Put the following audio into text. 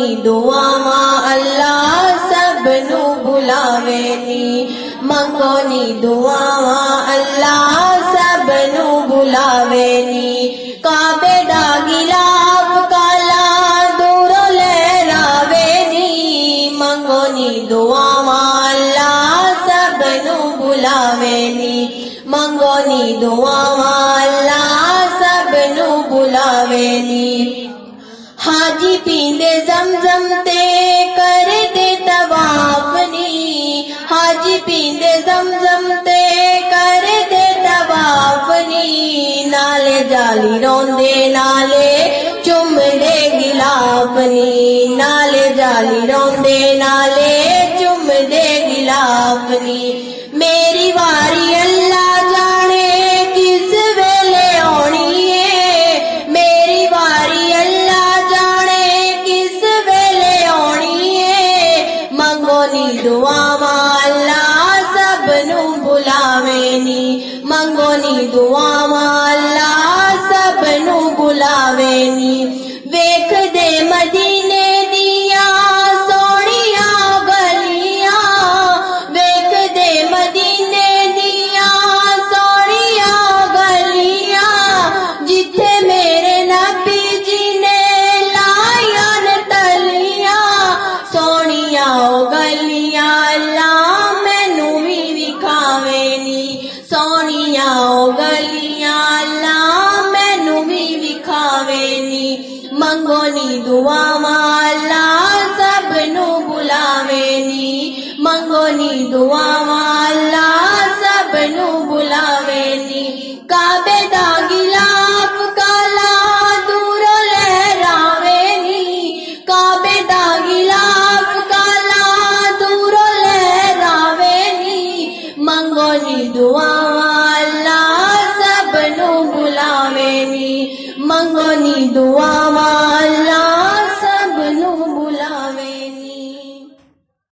नी दुआवां अल्लाह सब नू बुलावे नी, मंगो नी दुआवां अल्लाह सब नू बुलावे नी। काबे दा गिलाफ काला दूरों लहरावे नी, मंगो नी दुआवां अल्लाह सब नू बुलावे नी, मंगो नी दुआवां अल्लाह सब नू बुलावे नी। हाजी पींदे ज़मज़म ते कर दे तवाफ नी, हाजी पींदे ज़मज़म ते कर दे तवाफ नी। नाले जाली रोंदे नाले चुमदे गिलाफ नी, नाले जाली रोंदे नाले चुमदे गिलाफ नी। मेरी वारी अल्लाह जाने किस वेले आउणी है, मेरी वारी अल्लाह जाने किस वेले आउणी है। मंगो नी दुआवां अल्लाह सब नू बुलावे नी, मंगो नी दुआवां अल्लाह सब नू बुलावे नी। वेख दे मदीने दिया सोहणिया गलियां, वेख दे मदीने दिया सोहणिया गलियां, जिथे मेरे नबी जी ने लाया न तलियां। सोहणिया ओ गलियां अल्लाह मैनू भी विखावे नी, सोहणिया ओ गलियां अल्लाह मैनू भी विखावे नी। मंगो नी दुआवां अल्लाह सब नू बुलावे नी, मंगो नी दुआवां अल्लाह सब नू बुलावे नी। काबे दा गिलाफ काला दूरों लहरावे नी, काबे दा गिलाफ काला दूरों लहरावे नी। मंगो नी दुआवां अल्लाह सब नू बुलावे नी, मंगो नी दुआवां